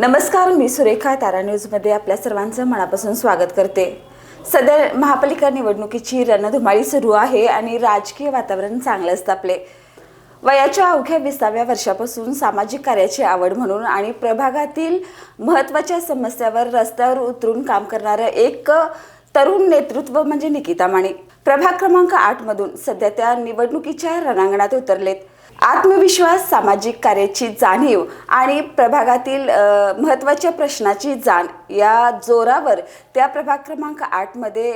नमस्कार, मी सुरेखा तारा न्यूजमध्ये आपल्या सर्वांचं मनापासून स्वागत करते। सध्या महापालिका निवडणुकीची रणधुमाळी सुरू आहे आणि राजकीय वातावरण चांगलंच तापले। वयाच्या अवघ्या 20व्या वर्षापासून सामाजिक कार्याची आवड म्हणून आणि प्रभागातील महत्त्वाच्या समस्यावर रस्त्यावर उतरून काम करणारं एक तरुण नेतृत्व म्हणजे निकिता माने। प्रभाग क्रमांक 8 मधून सध्या त्या निवडणुकीच्या रणांगणात उतरलेत। आत्मविश्वास, सामाजिक कार्याची जाणीव आणि प्रभागातील महत्त्वाच्या प्रश्नाची जाण या जोरावर त्या प्रभाग क्रमांक 8 मध्ये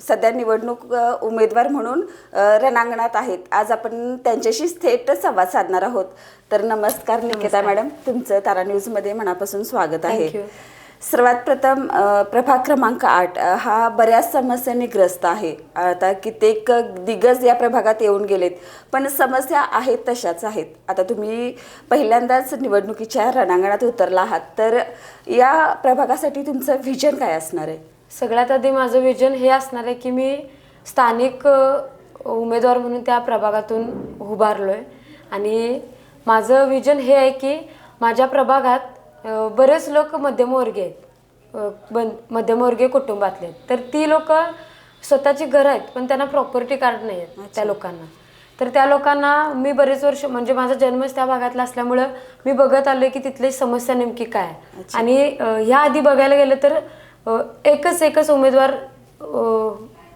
सध्या निवडणूक उमेदवार म्हणून रणांगणात आहेत। आज आपण त्यांच्याशी थेट संवाद साधणार आहोत। तर नमस्कार निकिता मॅडम, तुमचं तारा न्यूज मध्ये मनापासून स्वागत आहे। सर्वात प्रथम प्रभाग क्रमांक 8 हा बऱ्याच समस्यांनी ग्रस्त आहे। आता कित्येक दिग्गज या प्रभागात येऊन गेलेत, पण समस्या आहेत तशाच आहेत। आता तुम्ही पहिल्यांदाच निवडणुकीच्या रणांगणात उतरला आहात, तर या प्रभागासाठी तुमचं व्हिजन काय असणार आहे? सगळ्यात आधी माझं व्हिजन हे असणार आहे की मी स्थानिक उमेदवार म्हणून त्या प्रभागातून उभारलोय आणि माझं व्हिजन हे आहे की माझ्या प्रभागात बरेच लोक मध्यमवर्गीय आहेत, मध्यमवर्गीय कुटुंबातले आहेत। तर ती लोक स्वतःची घरं आहेत पण त्यांना प्रॉपर्टी कार्ड नाही आहेत त्या लोकांना। तर त्या लोकांना मी बरेच वर्ष म्हणजे माझा जन्मच त्या भागातला असल्यामुळं मी बघत आलोय की तिथली समस्या नेमकी काय आणि ह्या आधी बघायला गेलं तर एकच उमेदवार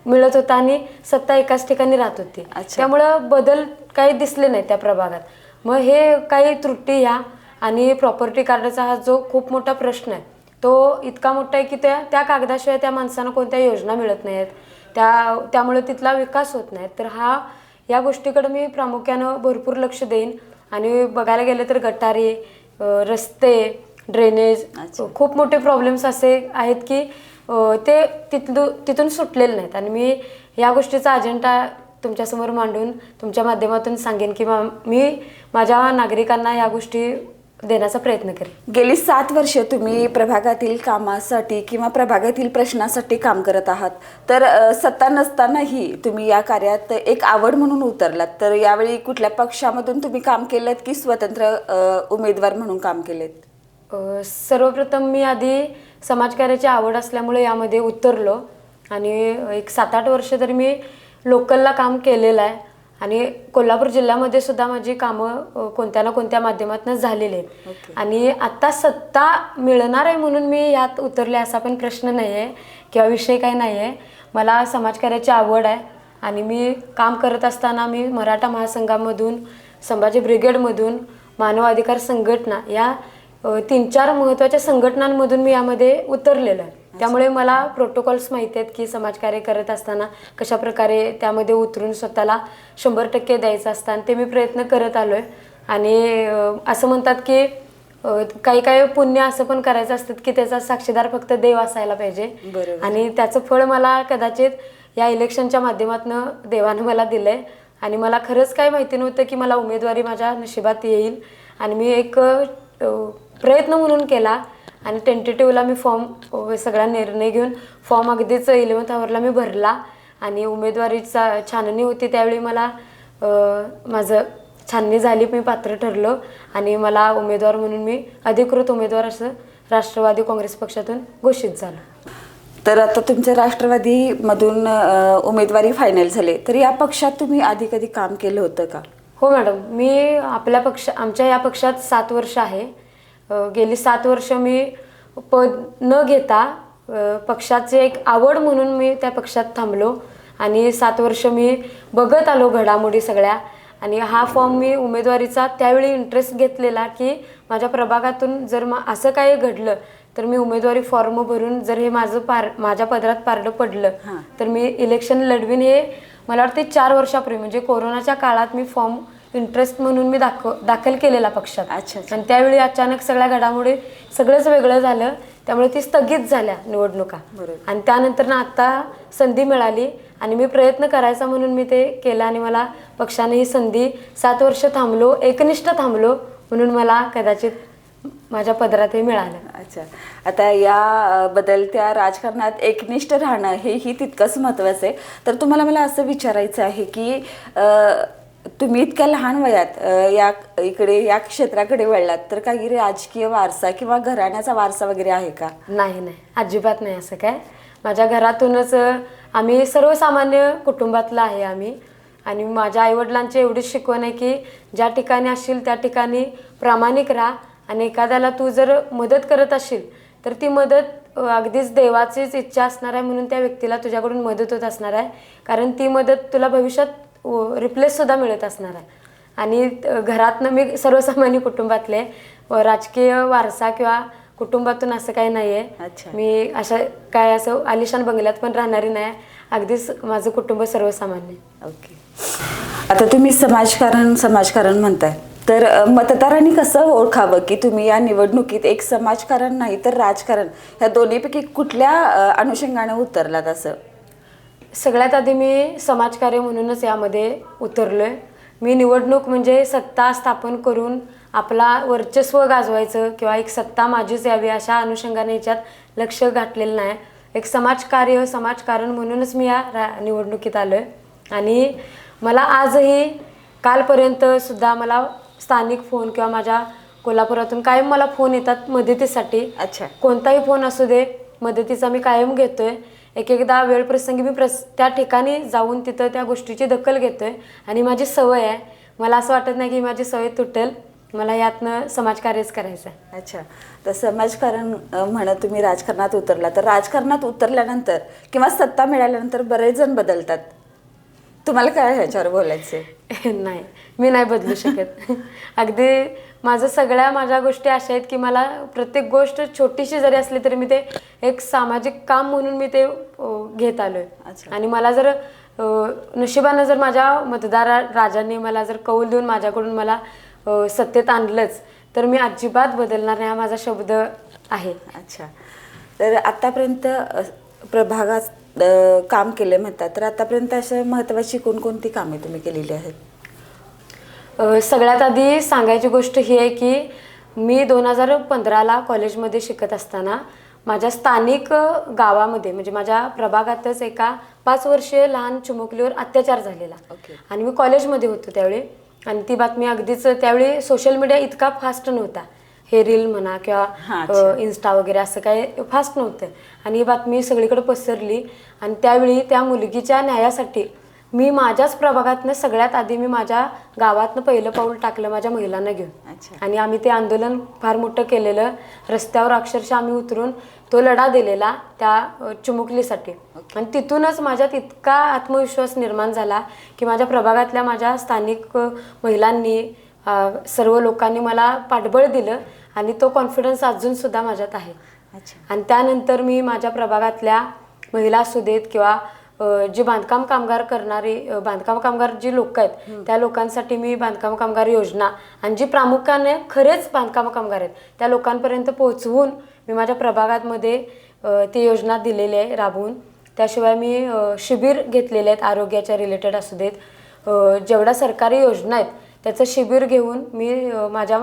मिळत होता आणि सत्ता एकाच ठिकाणी राहत होती। त्यामुळं बदल काही दिसले नाही त्या प्रभागात। मग हे काही त्रुटी ह्या आणि प्रॉपर्टी कार्डाचा हा जो खूप मोठा प्रश्न आहे तो इतका मोठा आहे की त्या कागदाशिवाय त्या माणसांना कोणत्या योजना मिळत नाहीत, त्यामुळे तिथला विकास होत नाही। तर या गोष्टीकडे मी प्रामुख्यानं भरपूर लक्ष देईन आणि बघायला गेलं तर गटारी, रस्ते, ड्रेनेज खूप मोठे प्रॉब्लेम्स असे आहेत की ते तिथून सुटलेले नाहीत आणि मी या गोष्टीचा अजेंडा तुमच्यासमोर मांडून तुमच्या माध्यमातून सांगेन की मी माझ्या नागरिकांना या गोष्टी देण्याचा प्रयत्न करेन। गेली 7 वर्ष तुम्ही प्रभागातील कामासाठी किंवा प्रभागातील प्रश्नासाठी काम करत आहात, तर सत्ता नसतानाही तुम्ही या कार्यात एक आवड म्हणून उतरलात। तर यावेळी कुठल्या पक्षामधून तुम्ही काम केलं की स्वतंत्र उमेदवार म्हणून काम केलेत? सर्वप्रथम मी आधी समाजकार्याची आवड असल्यामुळे यामध्ये उतरलो आणि एक 7-8 वर्ष तरी मी लोकलला काम केलेलं आहे आणि कोल्हापूर जिल्ह्यामध्ये सुद्धा माझी कामं कोणत्या ना कोणत्या माध्यमातून झालेली आहेत। आणि आता सत्ता मिळणार आहे म्हणून मी यात उतरले असा पण प्रश्न नाही आहे किंवा विषय काही नाही आहे। मला समाजकार्याची आवड आहे आणि मी काम करत असताना मी मराठा महासंघामधून, संभाजी ब्रिगेडमधून, मानव अधिकार संघटना या 3-4 महत्त्वाच्या संघटनांमधून मी यामध्ये उतरलेलं आहे। त्यामुळे मला प्रोटोकॉल्स माहिती आहेत की समाजकार्य करत असताना कशा प्रकारे त्यामध्ये उतरून स्वतःला 100% द्यायचं असतं आणि ते मी प्रयत्न करत आलो आहे। आणि असं म्हणतात की काही पुण्य असं पण करायचं असतं की त्याचा साक्षीदार फक्त देव असायला पाहिजे आणि त्याचं फळ मला कदाचित या इलेक्शनच्या माध्यमातून देवानं मला दिलं आहे। आणि मला खरंच काही माहिती नव्हतं की मला उमेदवारी माझ्या नशिबात येईल आणि मी एक प्रयत्न म्हणून केला आणि टेंटेटिव्हला मी फॉर्म सगळा निर्णय घेऊन फॉर्म अगदीच 11th आवरला मी भरला आणि उमेदवारीचा छाननी होती। त्यावेळी मला माझं छाननी झाली, मी पात्र ठरलो आणि मला उमेदवार म्हणून मी अधिकृत उमेदवार असं राष्ट्रवादी काँग्रेस पक्षातून घोषित झालं। तर आता तुमच्या राष्ट्रवादीमधून उमेदवारी फायनल झाली, तर या पक्षात तुम्ही आधी कधी काम केलं होतं का? हो मॅडम, मी आमच्या या पक्षात 7 वर्ष आहे। गेली 7 वर्ष मी पद न घेता पक्षाची एक आवड म्हणून मी त्या पक्षात थांबलो आणि 7 वर्ष मी बघत आलो घडामोडी सगळ्या। आणि हा फॉर्म मी उमेदवारीचा त्यावेळी इंटरेस्ट घेतलेला की माझ्या प्रभागातून जर असं काही घडलं तर मी उमेदवारी फॉर्म भरून जर हे माझ्या पदरात पारडं पडलं तर मी इलेक्शन लढवीन। हे मला वाटते 4 वर्षापूर्वी म्हणजे कोरोनाच्या काळात मी फॉर्म इंटरेस्ट म्हणून मी दाखल केलेला पक्षात। आणि त्यावेळी अचानक सगळ्या घडामोडी सगळंच वेगळं झालं, त्यामुळे ती स्थगित झाल्या निवडणुका आणि त्यानंतर ना आता संधी मिळाली आणि मी प्रयत्न करायचा म्हणून मी ते केलं आणि मला पक्षाने ही संधी 7 वर्ष थांबलो, एकनिष्ठ थांबलो म्हणून मला कदाचित माझ्या पदरात हे मिळालं। अच्छा, आता या बदलत्या राजकारणात एकनिष्ठ राहणं हेही तितकंच महत्त्वाचं आहे। तर तुम्हाला मला असं विचारायचं आहे की तुम्ही इतक्या लहान वयात या क्षेत्राकडे वळलात, तर काही राजकीय वारसा किंवा घराण्याचा वारसा वगैरे आहे का? नाही, अजिबात नाही असं काय. माझ्या घरातूनच आम्ही सर्वसामान्य कुटुंबातलं आहे आम्ही. आणि माझ्या आईवडिलांची एवढीच शिकवण आहे की ज्या ठिकाणी असशील त्या ठिकाणी प्रामाणिक राहा, आणि एखाद्याला तू जर मदत करत असशील तर ती मदत अगदीच देवाचीच इच्छा असणार आहे, म्हणून त्या व्यक्तीला तुझ्याकडून मदत होत असणार आहे. कारण ती मदत तुला भविष्यात रिप्लेससुद्धा मिळत असणार आहे. आणि घरातनं मी सर्वसामान्य कुटुंबातले, राजकीय वारसा किंवा कुटुंबातून असं काही नाही आहे. मी असं आलिशान बंगल्यात पण राहणारी नाही. अगदीच माझं कुटुंब सर्वसामान्य. ओके. आता तुम्ही समाजकारण म्हणताय, तर मतदारांनी कसं ओळखावं की तुम्ही या निवडणुकीत एक समाजकारण नाही तर राजकारण, ह्या दोन्हीपैकी कुठल्या अनुषंगाने उतरलात? असं सगळ्यात आधी मी समाजकार्य म्हणूनच यामध्ये उतरलोय. मी निवडणूक म्हणजे सत्ता स्थापन करून आपला वर्चस्व गाजवायचं किंवा एक सत्ता माझीच यावी अशा अनुषंगाने याच्यात लक्ष घातलेलं नाही. एक समाजकारण म्हणूनच मी या निवडणुकीत आलो आहे. आणि मला आजही कालपर्यंत सुद्धा मला स्थानिक फोन किंवा माझ्या कोल्हापुरातून कायम मला फोन येतात मदतीसाठी. कोणताही फोन असू दे, मदतीचा मी कायम घेतोय. एकदा वेळ प्रसंगी मी त्या ठिकाणी जाऊन तिथं त्या गोष्टीची दखल घेतोय. आणि माझी सवय आहे, मला असं वाटत नाही की माझी सवय तुटेल. मला यातनं समाजकार्यच करायचं आहे. तर समाजकारण म्हणत तुम्ही राजकारणात उतरला, तर राजकारणात उतरल्यानंतर किंवा सत्ता मिळाल्यानंतर बरेच जण बदलतात. तुम्हाला काय ह्याच्यावर बोलायचं? नाही, मी नाही बदलू शकत. अगदी माझ्या गोष्टी अशा आहेत की मला प्रत्येक गोष्ट छोटीशी जरी असली तरी मी ते एक सामाजिक काम म्हणून मी ते घेत आलोय. आणि मला जर नशिबानं जर माझ्या राजांनी मला जर कौल देऊन माझ्याकडून मला सत्तेत आणलंच तर मी अजिबात बदलणार नाही, हा माझा शब्द आहे. तर आतापर्यंत प्रभागात काम केले म्हणतात, तर आतापर्यंत अशा महत्त्वाची कोणकोणती कामे तुम्ही केलेली आहेत? सगळ्यात आधी सांगायची गोष्ट ही आहे की मी 2015ला कॉलेजमध्ये शिकत असताना माझ्या स्थानिक गावामध्ये म्हणजे माझ्या प्रभागातच एका 5 वर्षीय लहान चिमुकलीवर अत्याचार झालेला. आणि मी कॉलेजमध्ये होतो त्यावेळी. आणि ती बातमी अगदीच त्यावेळी सोशल मीडिया इतका फास्ट नव्हता, हे रील म्हणा किंवा इन्स्टा वगैरे असं काही फास्ट नव्हतं. आणि ही बातमी सगळीकडे पसरली. आणि त्यावेळी त्या मुलगीच्या न्यायासाठी मी माझ्याच प्रभागातनं सगळ्यात आधी मी माझ्या गावातनं पहिलं पाऊल टाकलं माझ्या महिलांना घेऊन. आणि आम्ही ते आंदोलन फार मोठं केलेलं. रस्त्यावर अक्षरशः आम्ही उतरून तो लढा दिलेला त्या चिमुकलीसाठी. आणि तिथूनच माझ्यात इतका आत्मविश्वास निर्माण झाला की माझ्या प्रभागातल्या माझ्या स्थानिक महिलांनी, सर्व लोकांनी मला पाठबळ दिलं. आणि तो कॉन्फिडन्स अजूनसुद्धा माझ्यात आहे. आणि त्यानंतर मी माझ्या प्रभागातल्या महिला असू देत किंवा जी बांधकाम कामगार जी लोक आहेत त्या लोकांसाठी मी बांधकाम कामगार योजना, आणि जी प्रामुख्याने खरेच बांधकाम कामगार आहेत त्या लोकांपर्यंत पोहोचवून मी माझ्या प्रभागामध्ये ती योजना दिलेली आहे राबवून. त्याशिवाय मी शिबिर घेतलेले आहेत आरोग्याच्या रिलेटेड असू देत, जेवढ्या सरकारी योजना आहेत त्याचं शिबिर घेऊन मी माझ्या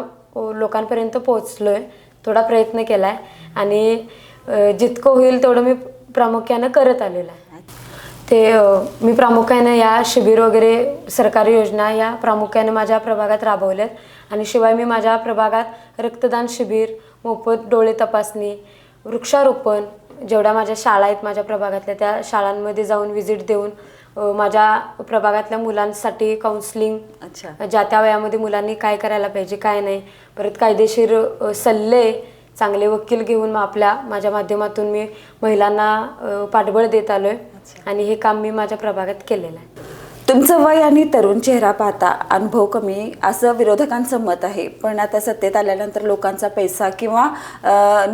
लोकांपर्यंत पोहोचलो आहे. थोडा प्रयत्न केला आहे आणि जितकं होईल तेवढं मी प्रामुख्यानं करत आलेलं आहे. मी प्रामुख्याने या शिबिर वगैरे सरकारी योजना या प्रामुख्याने माझ्या प्रभागात राबवल्यात. आणि शिवाय मी माझ्या प्रभागात रक्तदान शिबिर, मोफत डोळे तपासणी, वृक्षारोपण, जेवढ्या माझ्या शाळा आहेत माझ्या प्रभागातल्या त्या शाळांमध्ये जाऊन व्हिजिट देऊन माझ्या प्रभागातल्या मुलांसाठी काउन्सिलिंग, ज्या त्या वयामध्ये मुलांनी काय करायला पाहिजे काय नाही, परत कायदेशीर सल्ले, चांगले वकील घेऊन माझ्या माध्यमातून मी महिलांना पाठबळ देत आलोय. आणि हे काम मी माझ्या प्रभागात केलेलं आहे. तुमचं वय आणि तरुण चेहरा पाहता अनुभव कमी असं विरोधकांचं मत आहे, पण आता सत्तेत आल्यानंतर लोकांचा पैसा किंवा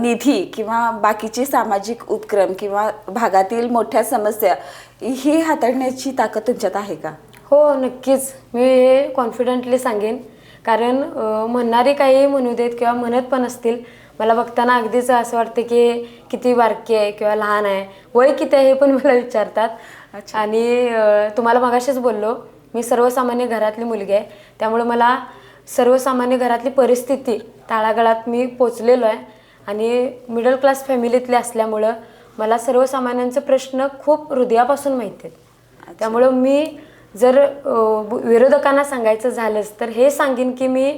निधी किंवा बाकीचे सामाजिक उपक्रम किंवा भागातील मोठ्या समस्या ही हाताळण्याची ताकद तुमच्यात आहे का? हो, नक्कीच. मी हे कॉन्फिडंटली सांगेन. कारण म्हणणारे काही म्हणू देत किंवा म्हणत पण असतील, मला बघताना अगदीच असं वाटतं की किती बारकी आहे किंवा लहान आहे, वय किती आहे हे पण मला विचारतात. आणि तुम्हाला मगाशीच बोललो मी सर्वसामान्य घरातली मुलगी आहे, त्यामुळे मला सर्वसामान्य घरातली परिस्थिती तळागाळात मी पोचलेलो आहे. आणि मिडल क्लास फॅमिलीतले असल्यामुळं मला सर्वसामान्यांचे प्रश्न खूप हृदयापासून माहिती आहेत. त्यामुळं मी जर विरोधकांना सांगायचं झालंच तर हे सांगेन की मी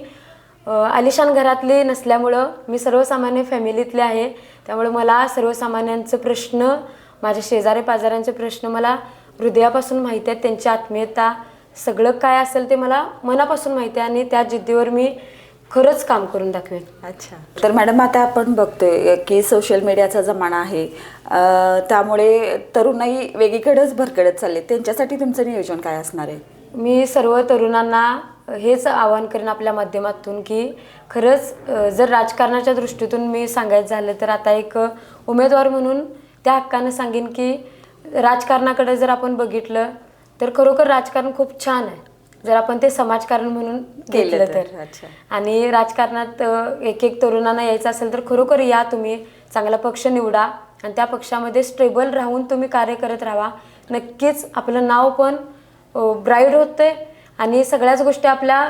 आलिशान घरातली नसल्यामुळं मी सर्वसामान्य फॅमिलीतले आहे. त्यामुळे मला सर्वसामान्यांचे प्रश्न, माझ्या शेजारी पाजाऱ्यांचे प्रश्न मला हृदयापासून माहिती आहेत. त्यांची आत्मीयता सगळं काय असेल ते मला मनापासून माहिती आहे आणि त्या जिद्दीवर मी खरंच काम करून दाखवेन. अच्छा. तर मॅडम आता आपण बघतोय की सोशल मीडियाचा जमाना आहे, त्यामुळे तरुणाई वेगळीकडेच भरकटत चालले. त्यांच्यासाठी तुमचं नियोजन काय असणार आहे? मी सर्व तरुणांना हेच आवाहन करेन आपल्या माध्यमातून की खरंच जर राजकारणाच्या दृष्टीतून मी सांगायचं झालं तर आता एक उमेदवार म्हणून त्या हक्कानं सांगेन की राजकारणाकडे जर आपण बघितलं तर खरोखर राजकारण खूप छान आहे जर आपण ते समाजकारण म्हणून घेतलं तर. अच्छा. आणि राजकारणात एक एक तरुणांना यायचं असेल तर खरोखर या, तुम्ही चांगला पक्ष निवडा आणि त्या पक्षामध्ये स्टेबल राहून तुम्ही कार्य करत राहा. नक्कीच आपलं नाव पण ब्राईट होते आणि सगळ्याच गोष्टी आपल्या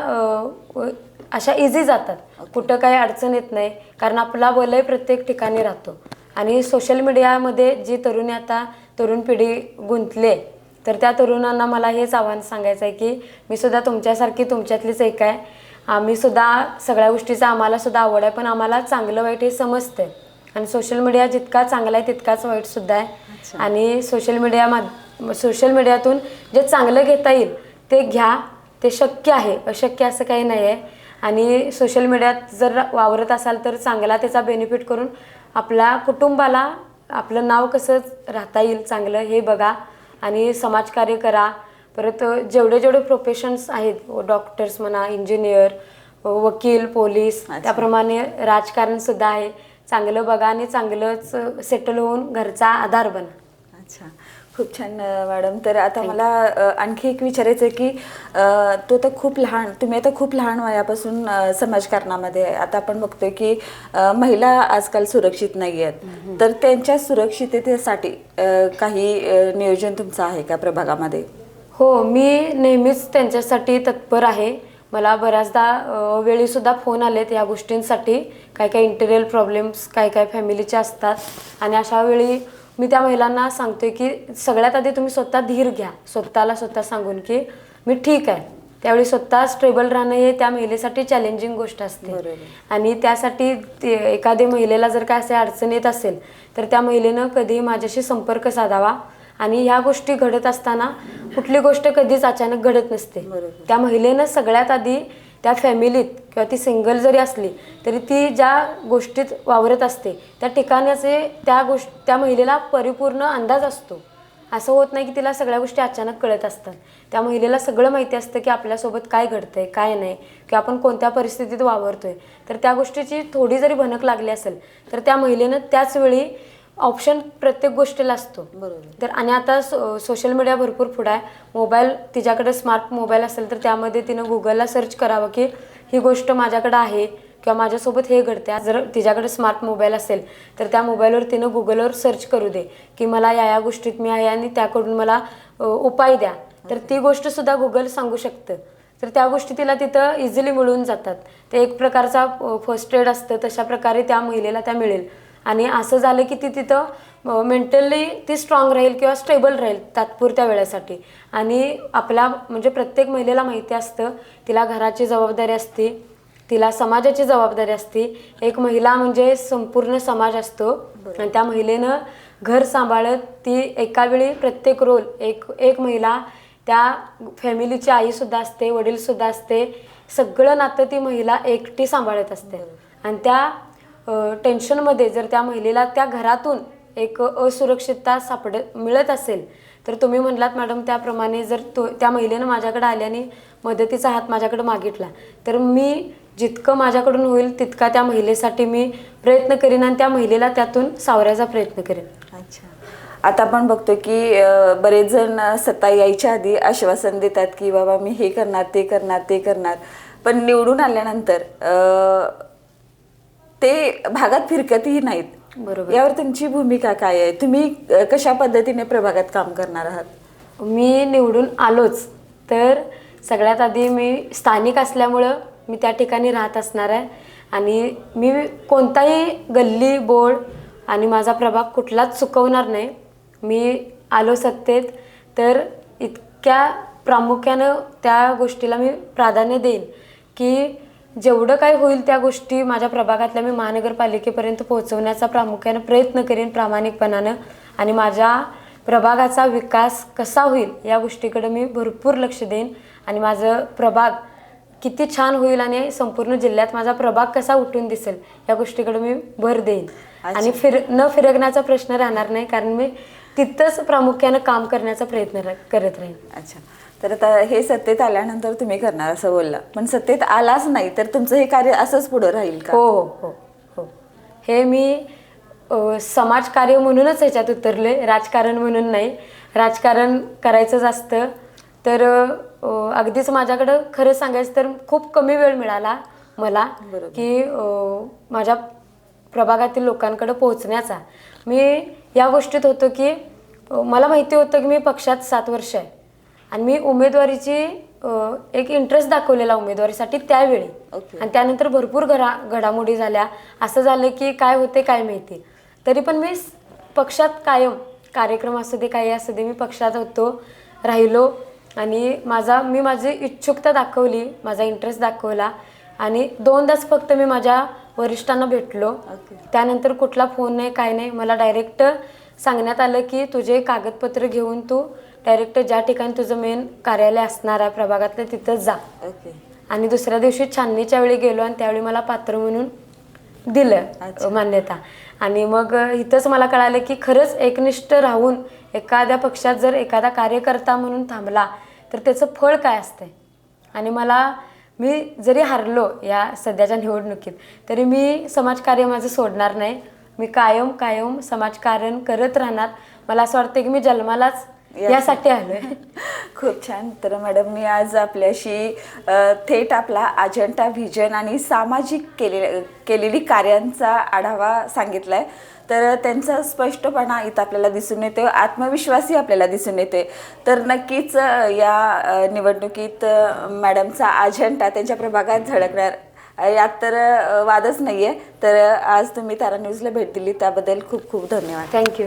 अशा इझी जातात. कुठं काही अडचण येत नाही कारण आपला वलय प्रत्येक ठिकाणी राहतो. आणि सोशल मीडियामध्ये जी तरुणी आता तरुण पिढी गुंतले तर त्या तरुणांना मला हेच आव्हान सांगायचं आहे की मी सुद्धा तुमच्यासारखी तुमच्यातलीच एक आहे. आम्ही सुद्धा सगळ्या गोष्टीचा आम्हाला सुद्धा आवड आहे, पण आम्हाला चांगलं वाईट हे समजते आणि सोशल मीडिया जितका चांगला आहे तितकाच वाईटसुद्धा आहे. आणि सोशल मीडियातून जे चांगलं घेता येईल ते घ्या, ते शक्य आहे, अशक्य असं काही नाही आहे. आणि सोशल मीडियात जर वावरत असाल तर चांगला त्याचा बेनिफिट करून आपल्या कुटुंबाला आपलं नाव कसं राहता येईल चांगलं हे बघा आणि समाजकार्य करा. परत जेवढे प्रोफेशन्स आहेत, डॉक्टर्स म्हणा, इंजिनियर, वकील, पोलीस, त्याप्रमाणे राजकारणसुद्धा आहे. चांगलं बघा आणि चांगलंच सेटल होऊन घरचा आधार बना. अच्छा, खूप छान मॅडम. तर आता मला आणखी एक विचारायचं आहे की तुम्ही आता खूप लहान वयापासून समाजकारणामध्ये आहे. आता आपण बघतोय की महिला आजकाल सुरक्षित नाही आहेत, तर त्यांच्या सुरक्षिततेसाठी काही नियोजन तुमचं आहे का प्रभागामध्ये? हो, मी नेहमीच त्यांच्यासाठी तत्पर आहे. मला बऱ्याचदा वेळीसुद्धा फोन आलेत या गोष्टींसाठी. काय इंटेरियल प्रॉब्लेम्स काय फॅमिलीचे असतात आणि अशा वेळी मी त्या महिलांना सांगते की सगळ्यात आधी तुम्ही स्वतः धीर घ्या, स्वतः सांगून की मी ठीक आहे. त्यावेळी स्वतः स्टेबल राहणं हे त्या महिलेसाठी चॅलेंजिंग गोष्ट असते. आणि त्यासाठी एखाद्या महिलेला जर काय असे अडचण येत असेल तर त्या महिलेनं कधीही माझ्याशी संपर्क साधावा. आणि ह्या गोष्टी घडत असताना कुठली गोष्ट कधीच अचानक घडत नसते. त्या महिलेनं सगळ्यात आधी त्या फॅमिलीत किंवा ती सिंगल जरी असली तरी ती ज्या गोष्टीत वावरत असते त्या ठिकाणाचे त्या महिलेला परिपूर्ण अंदाज असतो. असं होत नाही की तिला सगळ्या गोष्टी अचानक कळत असतात. त्या महिलेला सगळं माहिती असतं की आपल्यासोबत काय घडतंय काय नाही किंवा आपण कोणत्या परिस्थितीत वावरतोय. तर त्या गोष्टीची थोडी जरी भनक लागली असेल तर त्या महिलेनं त्याच वेळी ऑप्शन प्रत्येक गोष्टीला असतो. तर आणि आता सोशल मीडिया भरपूर पुढं आहे. मोबाईल तिच्याकडे स्मार्ट मोबाईल असेल तर त्यामध्ये तिनं गुगलला सर्च करावं की ही गोष्ट माझ्याकडे आहे किंवा माझ्यासोबत हे घडते. जर तिच्याकडे स्मार्ट मोबाईल असेल तर त्या मोबाईलवर तिनं गुगलवर सर्च करू दे की मला या गोष्टीत मी आहे आणि त्याकडून मला उपाय द्या. तर ती गोष्टसुद्धा गुगल सांगू शकतं. तर त्या गोष्टी तिला तिथं इझिली मिळून जातात. ते एक प्रकारचा फर्स्ट एड असतं, तशा प्रकारे त्या महिलेला त्या मिळेल. आणि असं झालं की ती तिथं मेंटली ती स्ट्रॉंग राहील किंवा स्टेबल राहील तात्पुरत्या वेळेसाठी. आणि आपल्या म्हणजे प्रत्येक महिलेला माहिती असतं तिला घराची जबाबदारी असते, तिला समाजाची जबाबदारी असते. एक महिला म्हणजे संपूर्ण समाज असतो आणि त्या महिलेनं घर सांभाळत ती एका वेळी प्रत्येक रोल एक महिला त्या फॅमिलीची आईसुद्धा असते, वडीलसुद्धा असते. सगळं नातं ती महिला एकटी सांभाळत असते. आणि त्या टेन्शनमध्ये जर त्या महिलेला त्या घरातून एक असुरक्षितता मिळत असेल तर तुम्ही म्हणलात मॅडम त्याप्रमाणे जर त्या महिलेनं माझ्याकडे आल्याने मदतीचा हात माझ्याकडे मागितला तर मी जितकं माझ्याकडून होईल तितका त्या महिलेसाठी मी प्रयत्न करीन आणि त्या महिलेला त्यातून सावरायचा प्रयत्न करेन. अच्छा, आता आपण बघतो की बरेच जण सत्ता यायच्या आधी आश्वासन देतात की बाबा मी हे करणार ते करणार ते करणार, पण निवडून आल्यानंतर ते भागात फिरकतही नाहीत. बरोबर. यावर तुमची भूमिका काय आहे? तुम्ही कशा पद्धतीने प्रभागात काम करणार आहात? मी निवडून आलोच तर सगळ्यात आधी मी स्थानिक असल्यामुळं मी त्या ठिकाणी राहत असणार आहे आणि मी कोणताही गल्ली बोळ आणि माझा प्रभाग कुठलाच चुकवणार नाही. मी आलो सत्तेत तर इतक्या प्रामुख्यानं त्या गोष्टीला मी प्राधान्य देईन की जेवढं काय होईल त्या गोष्टी माझ्या प्रभागातल्या मी महानगरपालिकेपर्यंत पोहोचवण्याचा प्रामुख्यानं प्रयत्न करेन प्रामाणिकपणानं आणि माझ्या प्रभागाचा विकास कसा होईल या गोष्टीकडे मी भरपूर लक्ष देईन आणि माझं प्रभाग किती छान होईल आणि संपूर्ण जिल्ह्यात माझा प्रभाग कसा उठून दिसेल या गोष्टीकडे मी भर देईन आणि न फिरकण्याचा प्रश्न राहणार नाही कारण मी तिथंच प्रामुख्यानं काम करण्याचा प्रयत्न करत राहीन. अच्छा, तर आता हे सत्तेत आल्यानंतर तुम्ही करणार असं बोलला, पण सत्तेत आलाच नाही तर तुमचं हे कार्य असंच पुढं राहील का? हो हो हो हो, हे मी समाजकार्य म्हणूनच ह्याच्यात उतरले, राजकारण म्हणून नाही. राजकारण करायचंच असतं तर अगदीच माझ्याकडं खरं सांगायचं तर खूप कमी वेळ मिळाला मला की माझ्या प्रभागातील लोकांकडे पोहोचण्याचा. मी या गोष्टीत होतो की मला माहिती होतं की मी पक्षात 7 वर्ष आहे आणि मी उमेदवारीची एक इंटरेस्ट दाखवलेला उमेदवारीसाठी त्यावेळी आणि त्यानंतर भरपूर घडामोडी झाल्या. असं झालं की काय होते काय माहिती, तरी पण मी पक्षात कायम कार्यक्रम असू दे काही असू दे मी पक्षात होतो राहिलो आणि मी माझी इच्छुकता दाखवली, माझा इंटरेस्ट दाखवला आणि 2दाच फक्त मी माझ्या वरिष्ठांना भेटलो. त्यानंतर कुठला फोन नाही काय नाही, मला डायरेक्ट सांगण्यात आलं की तुझे कागदपत्र घेऊन तू डायरेक्ट ज्या ठिकाणी तुझं मेन कार्यालय असणार आहे प्रभागातलं तिथंच जा. आणि दुसऱ्या दिवशी छाननीच्या वेळी गेलो आणि त्यावेळी मला पात्र म्हणून दिलं मान्यता. आणि मग इथंच मला कळालं की खरंच एकनिष्ठ राहून एखाद्या पक्षात जर एखादा कार्यकर्ता म्हणून थांबला तर त्याचं फळ काय असतंय. आणि मी जरी हारलो या सध्याच्या निवडणुकीत तरी मी समाजकार्य माझं सोडणार नाही. मी कायम समाजकारण करत राहणार. मला असं वाटतं की मी जन्मालाच यासाठी आलोय. खूप छान. तर मॅडम मी आज आपल्याशी थेट आपला अजंठा व्हिजन आणि सामाजिक केलेली कार्यांचा आढावा सांगितलाय. तर त्यांचा स्पष्टपणा इथं आपल्याला दिसून येतो, आत्मविश्वासही आपल्याला दिसून येते. तर नक्कीच या निवडणुकीत मॅडमचा अजंठा त्यांच्या प्रभागात झळकणार यात तर वादच नाही आहे. तर आज तुम्ही तारा न्यूजला भेट दिली त्याबद्दल खूप खूप धन्यवाद. थँक्यू.